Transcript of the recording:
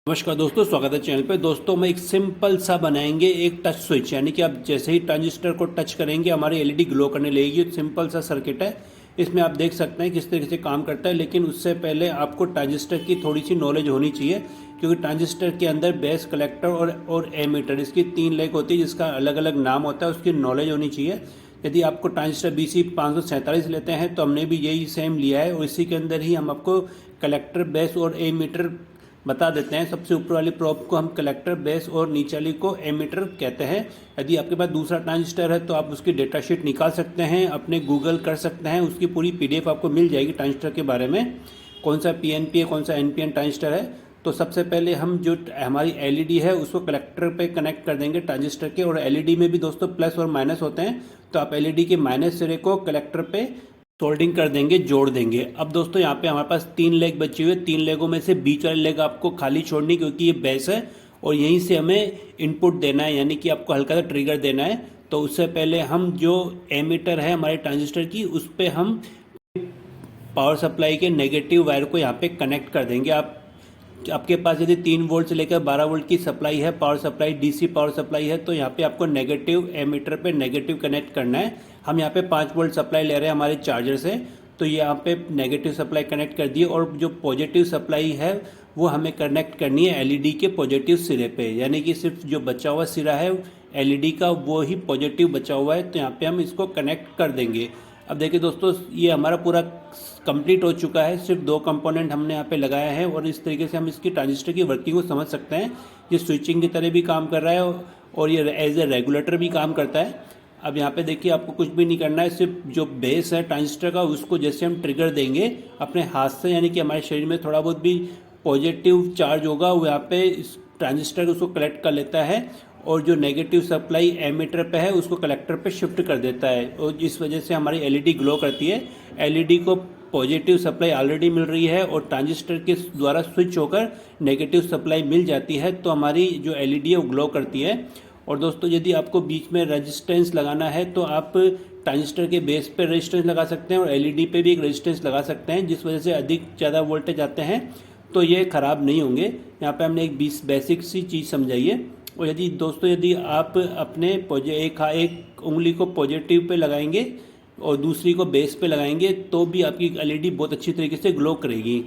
नमस्कार दोस्तों, स्वागत है चैनल पे। दोस्तों मैं एक सिंपल सा बनाएंगे एक टच स्विच, यानी कि आप जैसे ही ट्रांजिस्टर को टच करेंगे हमारी एलईडी ग्लो करने लगेगी। सिंपल सा सर्किट है, इसमें आप देख सकते हैं किस तरीके से काम करता है। लेकिन उससे पहले आपको ट्रांजिस्टर की थोड़ी सी नॉलेज होनी चाहिए, क्योंकि ट्रांजिस्टर के अंदर बेस, कलेक्टर और एमीटर, इसकी 3 लेग होती है जिसका अलग अलग नाम होता है, उसकी नॉलेज होनी चाहिए। यदि आपको ट्रांजिस्टर BC 547 लेते हैं तो हमने भी यही सेम लिया है, और इसी के अंदर ही हम आपको कलेक्टर, बेस और एमीटर बता देते हैं। सबसे ऊपर वाली प्रोब को हम कलेक्टर, बेस और नीचे वाली को एमीटर कहते हैं। यदि आपके पास दूसरा ट्रांजिस्टर है तो आप उसकी डेटा शीट निकाल सकते हैं, अपने गूगल कर सकते हैं, उसकी पूरी PDF आपको मिल जाएगी ट्रांजिस्टर के बारे में, कौन सा PNP है, कौन सा NPN ट्रांजिस्टर है। तो सबसे पहले हम जो हमारी LED है उसको कलेक्टर पे कनेक्ट कर देंगे ट्रांजिस्टर के। और LED में भी दोस्तों प्लस और माइनस होते हैं, तो आप LED के माइनस सिरे को कलेक्टर पे सोल्डिंग कर देंगे, जोड़ देंगे। अब दोस्तों यहाँ पे हमारे पास 3 लेग बची हुई है। 3 लेगों में से बीच वाली लेग आपको खाली छोड़नी, क्योंकि ये बेस है और यहीं से हमें इनपुट देना है, यानी कि आपको हल्का सा ट्रिगर देना है। तो उससे पहले हम जो एमीटर है हमारे ट्रांजिस्टर की, उस पर हम पावर सप्लाई के नेगेटिव वायर को यहाँ पे कनेक्ट कर देंगे। आपके पास यदि 3 वोल्ट से लेकर 12 वोल्ट की सप्लाई है, power supply, DC power supply है, तो यहाँ पे आपको नेगेटिव एमीटर पे नेगेटिव कनेक्ट करना है। हम यहाँ पे 5 वोल्ट सप्लाई ले रहे हैं हमारे चार्जर से, तो यहाँ पे नेगेटिव सप्लाई कनेक्ट कर दिए। और जो पॉजिटिव सप्लाई है वो हमें कनेक्ट करनी है LED के पॉजिटिव सिरे पे, यानी कि सिर्फ जो बचा हुआ सिरा है LED का वो ही पॉजिटिव बचा हुआ है, तो यहाँ पे हम इसको कनेक्ट कर देंगे। अब देखिए दोस्तों, ये हमारा पूरा कंप्लीट हो चुका है। सिर्फ 2 कंपोनेंट हमने यहाँ पे लगाया है, और इस तरीके से हम इसकी ट्रांजिस्टर की वर्किंग को समझ सकते हैं। ये स्विचिंग की तरह भी काम कर रहा है और ये एज ए रेगुलेटर भी काम करता है। अब यहाँ पे देखिए, आपको कुछ भी नहीं करना है, सिर्फ जो बेस है ट्रांजिस्टर का उसको जैसे हम ट्रिगर देंगे अपने हाथ से, यानी कि हमारे शरीर में थोड़ा बहुत भी पॉजिटिव चार्ज होगा वो यहाँ पे इस ट्रांजिस्टर उसको कलेक्ट कर लेता है, और जो नेगेटिव सप्लाई एमीटर पे है उसको कलेक्टर पे शिफ्ट कर देता है, और इस वजह से हमारी LED ग्लो करती है। LED को पॉजिटिव सप्लाई ऑलरेडी मिल रही है और ट्रांजिस्टर के द्वारा स्विच होकर नेगेटिव सप्लाई मिल जाती है, तो हमारी जो LED है वो ग्लो करती है। और दोस्तों, यदि आपको बीच में रेजिस्टेंस लगाना है तो आप ट्रांजिस्टर के बेस पे रेजिस्टेंस लगा सकते हैं और LED पे भी एक रेजिस्टेंस लगा सकते हैं, जिस वजह से अधिक ज़्यादा वोल्टेज आते हैं तो ये ख़राब नहीं होंगे। यहाँ पे हमने एक बेसिक सी चीज़ समझाई है। और यदि दोस्तों, यदि आप अपने एक उंगली को पॉजिटिव पे लगाएंगे और दूसरी को बेस पे लगाएंगे तो भी आपकी LED बहुत अच्छी तरीके से ग्लो करेगी।